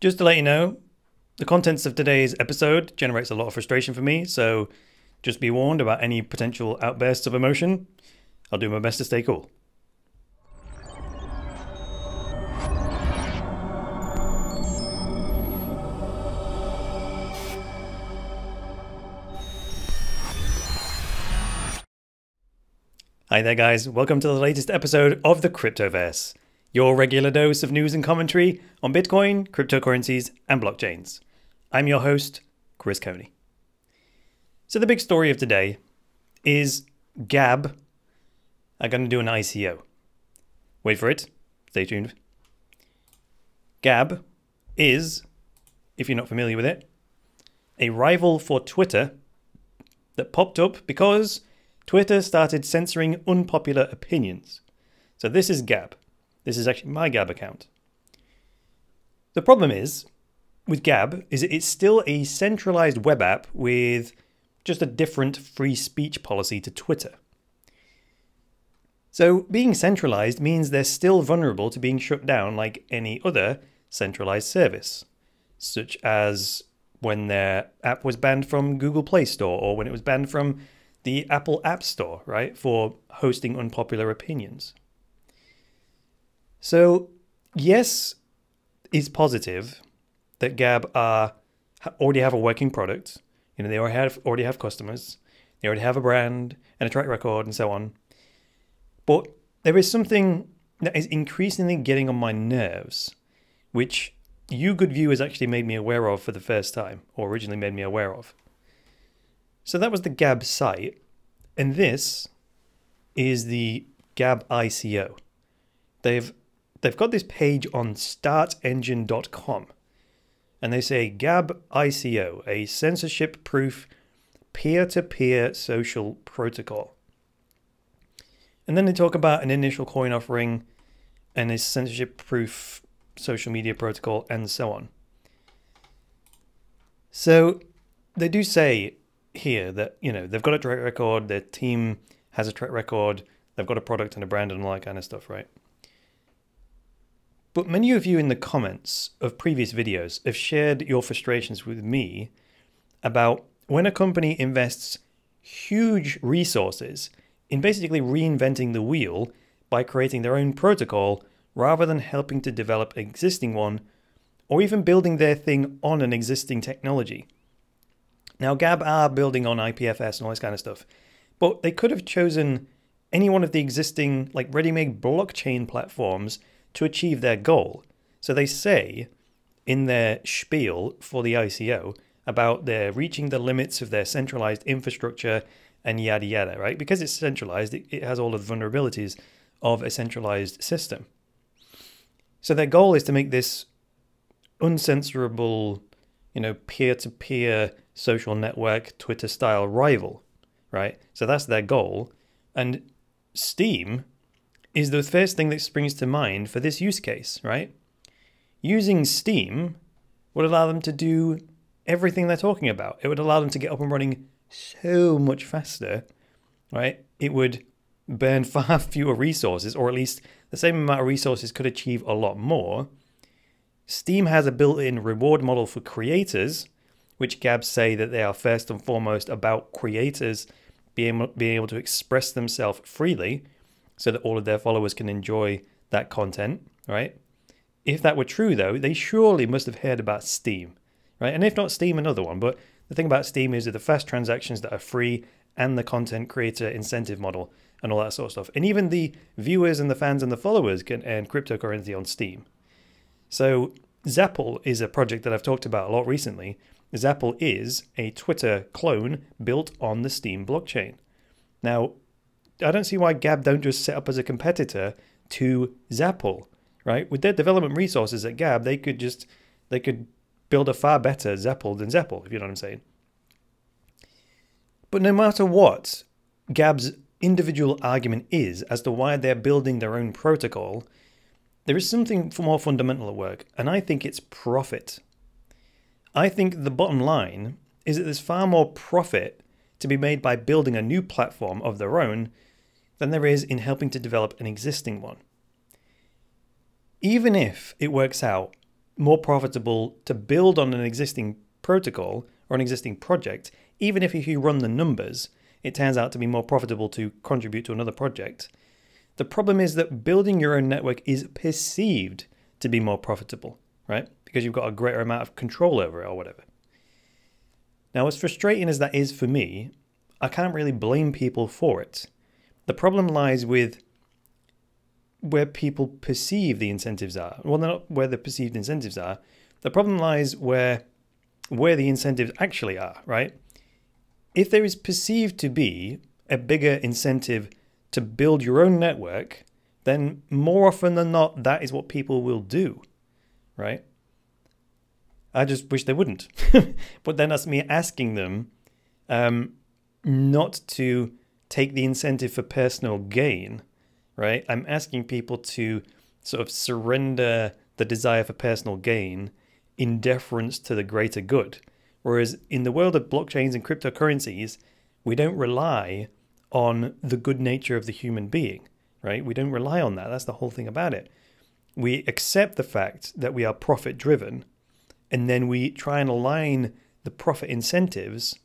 Just to let you know, the contents of today's episode generates a lot of frustration for me, so just be warned about any potential outbursts of emotion. I'll do my best to stay cool. Hi there guys, welcome to the latest episode of the Cryptoverse, your regular dose of news and commentary on Bitcoin, cryptocurrencies and blockchains. I'm your host, Chris Coney. So the big story of today is Gab are going to do an ICO. Wait for it, stay tuned. Gab is, if you're not familiar with it, a rival for Twitter that popped up because Twitter started censoring unpopular opinions. So this is Gab. This is actually my Gab account. The problem is, with Gab, is it's still a centralized web app with just a different free speech policy to Twitter. So being centralized means they're still vulnerable to being shut down like any other centralized service, such as when their app was banned from Google Play Store or when it was banned from the Apple App Store, right, for hosting unpopular opinions. So, yes, it's positive that Gab already have a working product. You know, they already have customers, they already have a brand and a track record and so on. But there is something that is increasingly getting on my nerves, which you good viewers actually made me aware of for the first time, or originally made me aware of. So that was the Gab site, and this is the Gab ICO. They've got this page on startengine.com, and they say Gab ICO, a censorship-proof peer-to-peer social protocol. And then they talk about an initial coin offering and a censorship-proof social media protocol and so on. So they do say here that, you know, they've got a track record, their team has a track record, they've got a product and a brand and all that kind of stuff, right? But many of you in the comments of previous videos have shared your frustrations with me about when a company invests huge resources in basically reinventing the wheel by creating their own protocol rather than helping to develop an existing one or even building their thing on an existing technology. Now, Gab are building on IPFS and all this kind of stuff, but they could have chosen any one of the existing like ready-made blockchain platforms to achieve their goal. So they say in their spiel for the ICO about their reaching the limits of their centralized infrastructure and yada yada, right? Because it's centralized, it has all of the vulnerabilities of a centralized system. So their goal is to make this uncensorable, you know, peer-to-peer social network, Twitter-style rival, right? So that's their goal. And Steem is the first thing that springs to mind for this use case, right? Using Steem would allow them to do everything they're talking about. It would allow them to get up and running so much faster, right? It would burn far fewer resources, or at least the same amount of resources could achieve a lot more. Steem has a built-in reward model for creators, which Gab say that they are first and foremost about creators being able to express themselves freely so that all of their followers can enjoy that content, right? If that were true, though, they surely must have heard about Steem, right? And if not Steem, another one. But the thing about Steem is that the fast transactions that are free and the content creator incentive model and all that sort of stuff. And even the viewers and the fans and the followers can earn cryptocurrency on Steem. So Zapple is a project that I've talked about a lot recently. Zapple is a Twitter clone built on the Steem blockchain. Now, I don't see why Gab don't just set up as a competitor to Zapple, right? With their development resources at Gab, they could build a far better Zapple than Zapple, if you know what I'm saying. But no matter what Gab's individual argument is as to why they're building their own protocol, there is something more fundamental at work, and I think it's profit. I think the bottom line is that there's far more profit to be made by building a new platform of their own than there is in helping to develop an existing one. Even if it works out more profitable to build on an existing protocol or an existing project, even if you run the numbers, it turns out to be more profitable to contribute to another project. The problem is that building your own network is perceived to be more profitable, right? Because you've got a greater amount of control over it or whatever. Now, as frustrating as that is for me, I can't really blame people for it. The problem lies with where people perceive the incentives are. Well, not where the perceived incentives are. The problem lies where the incentives actually are, right? If there is perceived to be a bigger incentive to build your own network, then more often than not, that is what people will do, right? I just wish they wouldn't. But then that's me asking them not to take the incentive for personal gain, right? I'm asking people to sort of surrender the desire for personal gain in deference to the greater good. Whereas in the world of blockchains and cryptocurrencies, we don't rely on the good nature of the human being, right? We don't rely on that. That's the whole thing about it. We accept the fact that we are profit driven, and then we try and align the profit incentives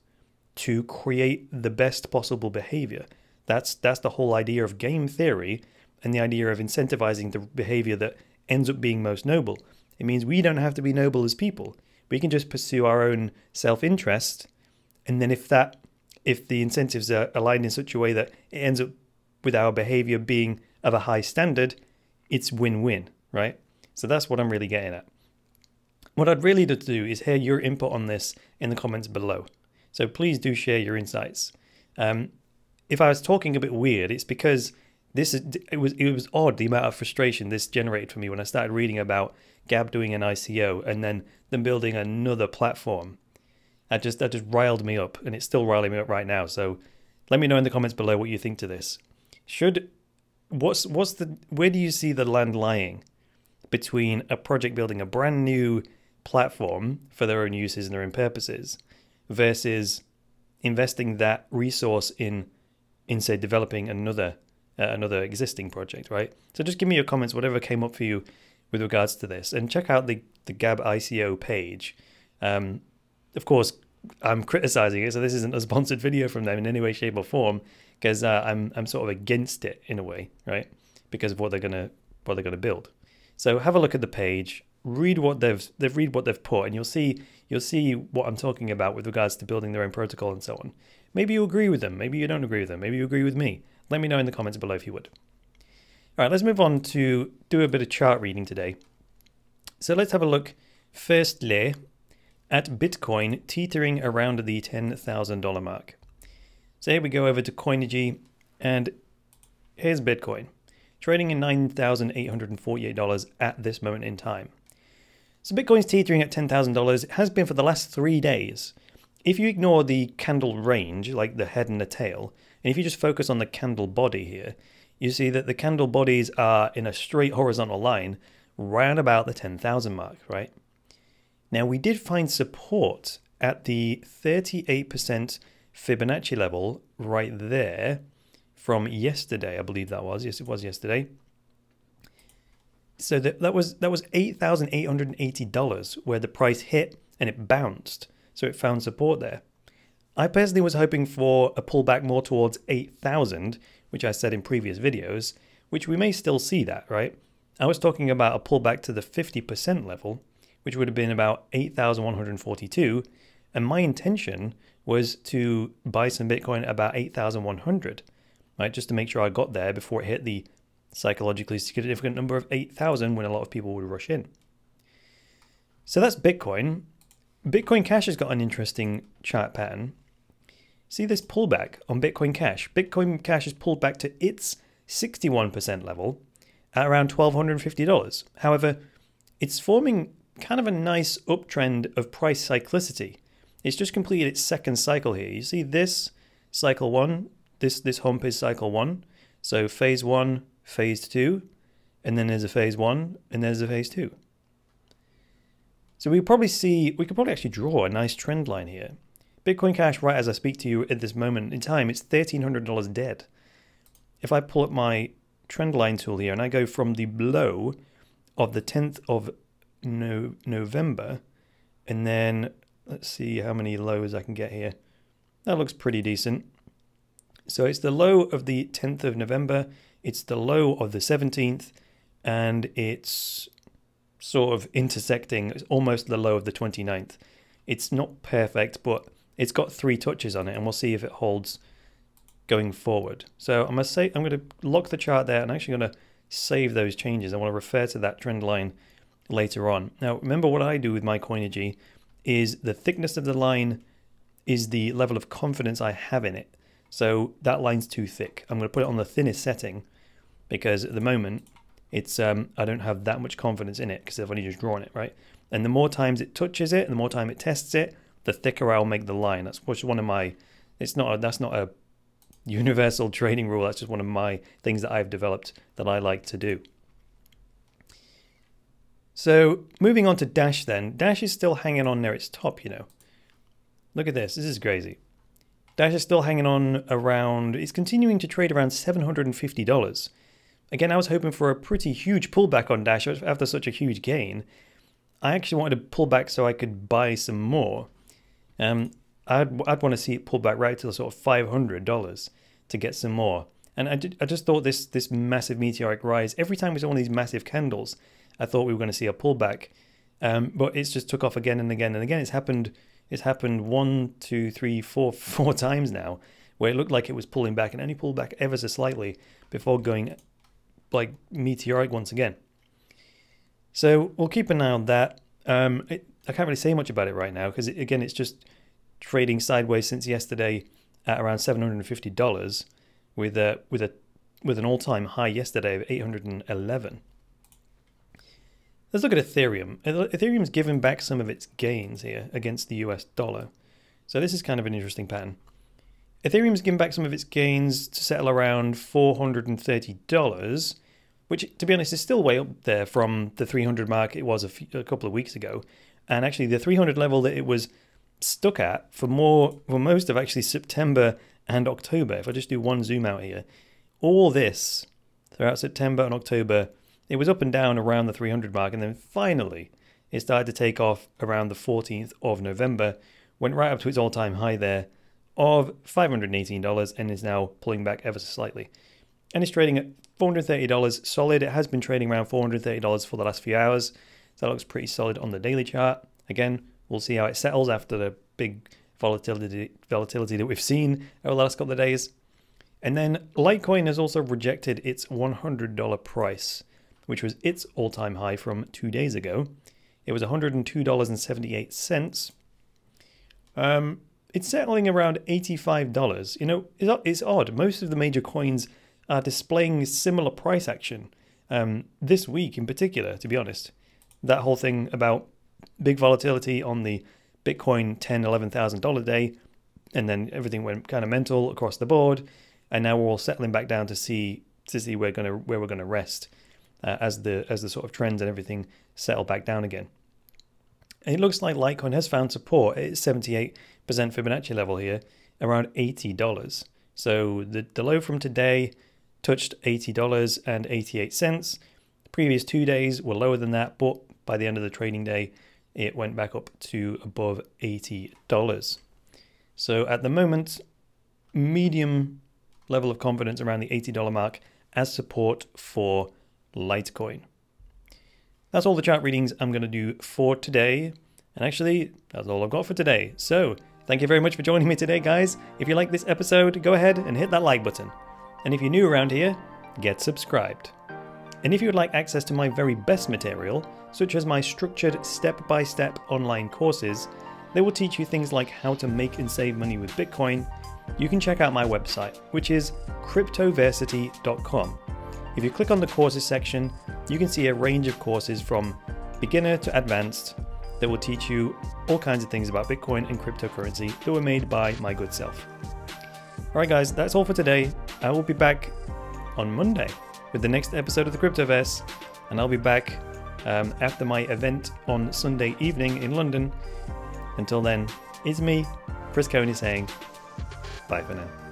to create the best possible behavior. That's the whole idea of game theory and the idea of incentivizing the behavior that ends up being most noble. It means we don't have to be noble as people. We can just pursue our own self-interest, and then if the incentives are aligned in such a way that it ends up with our behavior being of a high standard, it's win-win, right? So that's what I'm really getting at. What I'd really like to do is hear your input on this in the comments below. So please do share your insights. If I was talking a bit weird, it's because it was odd the amount of frustration this generated for me when I started reading about Gab doing an ICO and then them building another platform. That just riled me up, and it's still riling me up right now. So let me know in the comments below what you think to this. Where do you see the land lying between a project building a brand new platform for their own uses and their own purposes versus investing that resource in say developing another existing project, right? So just give me your comments, whatever came up for you with regards to this, and check out the Gab ICO page. Of course, I'm criticizing it, so this isn't a sponsored video from them in any way, shape, or form, because I'm sort of against it in a way, right? Because of what they're gonna build. So have a look at the page, read what they've put, and you'll see what I'm talking about with regards to building their own protocol and so on. Maybe you agree with them, maybe you don't agree with them, maybe you agree with me. Let me know in the comments below if you would. All right, let's move on to do a bit of chart reading today. So let's have a look firstly at Bitcoin teetering around the $10,000 mark. So here we go over to Coinigy, and here's Bitcoin, trading in $9,848 at this moment in time. So Bitcoin's teetering at $10,000. It has been for the last 3 days. If you ignore the candle range, like the head and the tail, and if you just focus on the candle body here, you see that the candle bodies are in a straight horizontal line round about the 10,000 mark, right? Now, we did find support at the 38% Fibonacci level right there from yesterday, I believe that was. Yes, it was yesterday. So that was $8,880 where the price hit and it bounced. So it found support there. I personally was hoping for a pullback more towards 8,000, which I said in previous videos, which we may still see that, right? I was talking about a pullback to the 50% level, which would have been about 8,142, and my intention was to buy some Bitcoin at about 8,100, right? Just to make sure I got there before it hit the psychologically significant number of 8,000 when a lot of people would rush in. So that's Bitcoin. Bitcoin Cash has got an interesting chart pattern. See this pullback on Bitcoin Cash. Bitcoin Cash has pulled back to its 61% level at around $1,250. However, it's forming kind of a nice uptrend of price cyclicity. It's just completed its second cycle here. You see this cycle one, this hump is cycle one. So phase one, phase two, and then there's a phase one, and there's a phase two. So we could probably actually draw a nice trend line here. Bitcoin Cash, right as I speak to you at this moment in time, it's $1,300 dead. If I pull up my trend line tool here and I go from the low of the 10th of November. And then let's see how many lows I can get here. That looks pretty decent. So it's the low of the 10th of November. It's the low of the 17th. And it's sort of intersecting. It's almost the low of the 29th. It's not perfect, but it's got 3 touches on it. And we'll see if it holds going forward. So I'm going to lock the chart there, and I'm actually going to save those changes. I want to refer to that trend line later on. Now, remember what I do with my Coinigy is the thickness of the line is the level of confidence I have in it. So that line's too thick. I'm going to put it on the thinnest setting because at the moment it's I don't have that much confidence in it because I've only just drawn it, right? And the more times it touches it and the more time it tests it, the thicker I'll make the line. That's one of my, that's not a universal trading rule. That's just one of my things that I've developed that I like to do. So moving on to Dash then. Dash is still hanging on near its top, you know. Look at this. This is crazy. Dash is still hanging on around, it's continuing to trade around $750. Again, I was hoping for a pretty huge pullback on Dash after such a huge gain. I actually wanted to pull back so I could buy some more. I'd want to see it pull back right to sort of $500 to get some more. And I just thought this massive meteoric rise, every time we saw one of these massive candles, I thought we were going to see a pullback. But it's just took off again and again and again. It's happened 1, 2, 3, 4 times now, where it looked like it was pulling back and only pulled back ever so slightly before going like meteoric once again. So we'll keep an eye on that. I can't really say much about it right now because again, it's just trading sideways since yesterday at around $750 with an all-time high yesterday of 811. Let's look at Ethereum. Ethereum's given back some of its gains here against the US dollar. So this is kind of an interesting pattern. Ethereum's given back some of its gains to settle around $430, which, to be honest, is still way up there from the 300 mark it was a couple of weeks ago. And actually the 300 level that it was stuck at for most of actually September and October. If I just do one zoom out here, all this throughout September and October, it was up and down around the 300 mark, and then finally it started to take off around the 14th of November, went right up to its all-time high there of $518 and is now pulling back ever so slightly. And it's trading at $430 solid. It has been trading around $430 for the last few hours. So that looks pretty solid on the daily chart. Again, we'll see how it settles after the big volatility that we've seen over the last couple of days. And then Litecoin has also rejected its $100 price, which was its all-time high from 2 days ago. It was $102.78. It's settling around $85. You know, it's odd. Most of the major coins are displaying similar price action this week in particular, to be honest. That whole thing about big volatility on the Bitcoin $10,000, $11,000 day, and then everything went kind of mental across the board, and now we're all settling back down to see where we're gonna rest as the sort of trends and everything settle back down again. And it looks like Litecoin has found support at its 78% Fibonacci level here, around $80. So the low from today touched $80.88. The previous 2 days were lower than that, but by the end of the trading day, it went back up to above $80. So at the moment, medium level of confidence around the $80 mark as support for Litecoin. That's all the chart readings I'm going to do for today. And actually, that's all I've got for today. So thank you very much for joining me today, guys. If you like this episode, go ahead and hit that like button. And if you're new around here, get subscribed. And if you would like access to my very best material, such as my structured step-by-step online courses that will teach you things like how to make and save money with Bitcoin, you can check out my website, which is cryptoversity.com. If you click on the courses section, you can see a range of courses from beginner to advanced that will teach you all kinds of things about Bitcoin and cryptocurrency that were made by my good self. Alright guys, that's all for today. I will be back on Monday with the next episode of the Cryptoverse, and I'll be back after my event on Sunday evening in London. Until then, it's me, Chris Coney, saying bye for now.